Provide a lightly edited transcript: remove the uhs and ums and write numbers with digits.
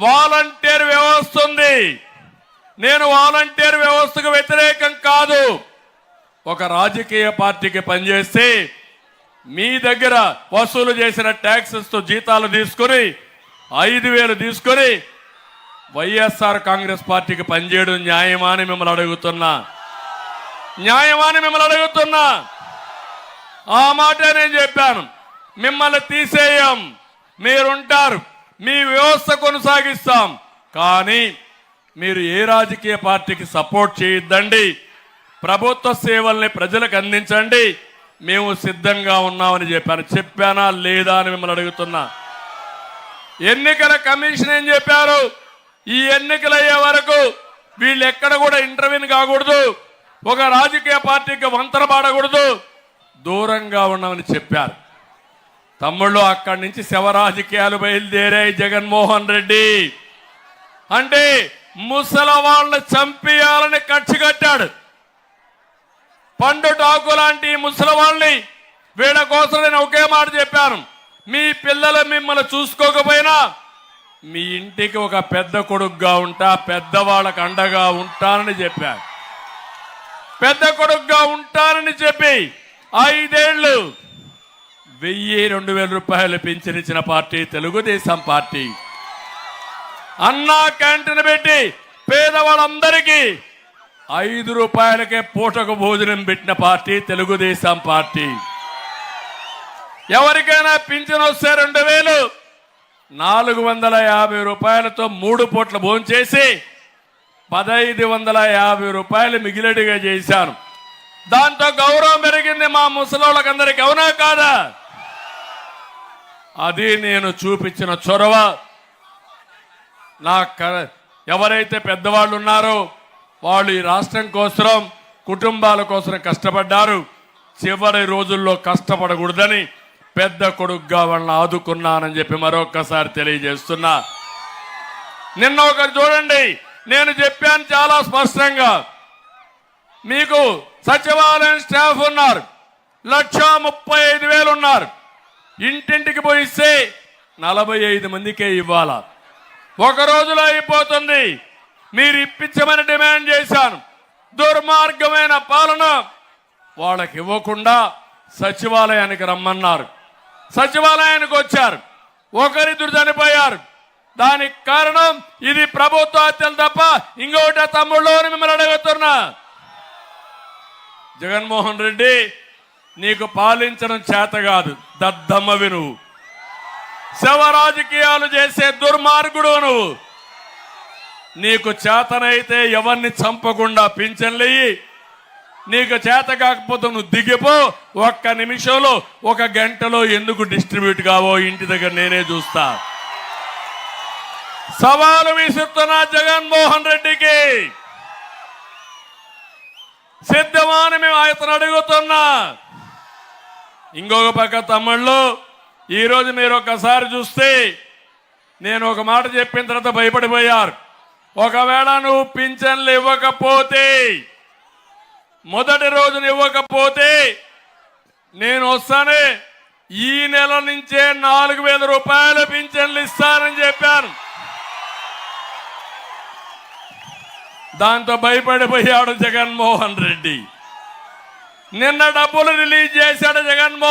Volunteer వ్యవస్థ ఉంది. నేను వాలంటీర్ వ్యవస్థకు వ్యతిరేకం కాదు. ఒక రాజకీయ పార్టీకి పనిచేస్తే మీ దగ్గర వసూలు చేసిన ట్యాక్సెస్ తో జీతాలు తీసుకొని 5,000 తీసుకొని వైఎస్ఆర్ కాంగ్రెస్ పార్టీకి పనిచేయడం న్యాయమా అని మిమ్మల్ని అడుగుతున్నా. ఆ మాట నేను చెప్పాను. మిమ్మల్ని తీసేయం, మీరుంటారు, మీ వ్యవస్థ కొనసాగిస్తాం. కానీ మీరు ఏ రాజకీయ పార్టీకి సపోర్ట్ చేయొద్దండి. ప్రభుత్వ సేవల్ని ప్రజలకు అందించండి. మేము సిద్ధంగా ఉన్నామని చెప్పానా లేదా అని మిమ్మల్ని అడుగుతున్నా. ఎన్నికల కమిషన్ ఏం చెప్పారు? ఈ ఎన్నికలు అయ్యే వరకు వీళ్ళు ఎక్కడ కూడా ఇంటర్వ్యూన్ కాకూడదు, ఒక రాజకీయ పార్టీకి వంతన పాడకూడదు, దూరంగా ఉన్నామని చెప్పారు. తమ్ముళ్ళు, అక్కడి నుంచి శవ రాజకీయాలు బయలుదేరాయి. జగన్మోహన్ రెడ్డి అంటే ముసలి వాళ్ళని చంపేయాలని కక్ష కట్టాడు. పండు టాకు లాంటి ముసలి వాళ్ళని వీళ్ళ కోసం నేను ఒకే మాట చెప్పాను. మీ పిల్లలు మిమ్మల్ని చూసుకోకపోయినా మీ ఇంటికి ఒక పెద్ద కొడుకుగా ఉంటా, పెద్దవాళ్ళకు అండగా ఉంటానని చెప్పాను. పెద్ద కొడుకుగా ఉంటానని చెప్పి 5 ఏళ్లు 1,000-2,000 రూపాయలు పింఛనిచ్చిన పార్టీ తెలుగుదేశం పార్టీ. అన్నా క్యాంటీన్ పెట్టి పేదవాళ్ళందరికీ 5 రూపాయలకే పూటకు భోజనం పెట్టిన పార్టీ తెలుగుదేశం పార్టీ. ఎవరికైనా పింఛన్ వస్తే 2,450 రూపాయలతో 3 పూట్ల భోజనం చేసి 1,550 రూపాయలు మిగిలిడిగా చేశాను. దాంతో గౌరవం పెరిగింది మా ముసలోళ్ళకందరికి. అవునా కాదా? అది నేను చూపించిన చొరవ. ఎవరైతే పెద్దవాళ్ళు ఉన్నారో వాళ్ళు ఈ రాష్ట్రం కోసం, కుటుంబాల కోసం కష్టపడ్డారు. చివరి రోజుల్లో కష్టపడకూడదని పెద్ద కొడుకుగా వాళ్ళని ఆదుకున్నానని చెప్పి మరొకసారి తెలియజేస్తున్నా. నిన్న ఒకరు చూడండి, నేను చెప్పాను చాలా స్పష్టంగా. మీకు సచివాలయం స్టాఫ్ ఉన్నారు, 1,35,000 ఉన్నారు. ఇంటింటికి పోయిస్తే 45 మందికే ఇవ్వాలా. ఒక రోజులో అయిపోతుంది. మీరు ఇప్పించమని డిమాండ్ చేశాను. దుర్మార్గమైన పాలన. వాళ్ళకి ఇవ్వకుండా సచివాలయానికి రమ్మన్నారు. సచివాలయానికి వచ్చారు, ఒకరిద్దరు చనిపోయారు. దానికి కారణం ఇది ప్రభుత్వ హత్యలు తప్ప ఇంకొకటి తమ్ముళ్ళు అని మిమ్మల్ని అడుగుతున్నా. జగన్మోహన్ రెడ్డి, నీకు పాలించడం చేత కాదు, దద్దమ్మవి నువ్వు. శవ రాజకీయాలు చేసే దుర్మార్గుడు నువ్వు. నీకు చేతనైతే ఎవరిని చంపకుండా పింఛన్లయ్యి, నీకు చేత కాకపోతే నువ్వు దిగిపో. 1 నిమిషంలో 1 గంటలో ఎందుకు డిస్ట్రిబ్యూట్ కావో ఇంటి దగ్గర నేనే చూస్తా. సవాలు విసురుతున్నా జగన్మోహన్ రెడ్డికి. సిద్ధమా అని మేము అతను అడుగుతున్నా. ఇంకొక పక్క తమ్ముళ్ళు, ఈరోజు మీరు ఒకసారి చూస్తే నేను ఒక మాట చెప్పిన తర్వాత భయపడిపోయారు. ఒకవేళ నువ్వు పింఛన్లు ఇవ్వకపోతే, మొదటి రోజున ఇవ్వకపోతే నేను వస్తానే ఈ నెల నుంచే 4,000 రూపాయల పింఛన్లు ఇస్తానని చెప్పాను. దాంతో భయపడిపోయాడు జగన్మోహన్ రెడ్డి. నిన్న డబ్బులు రిలీజ్ చేశాడు జగన్మోహన్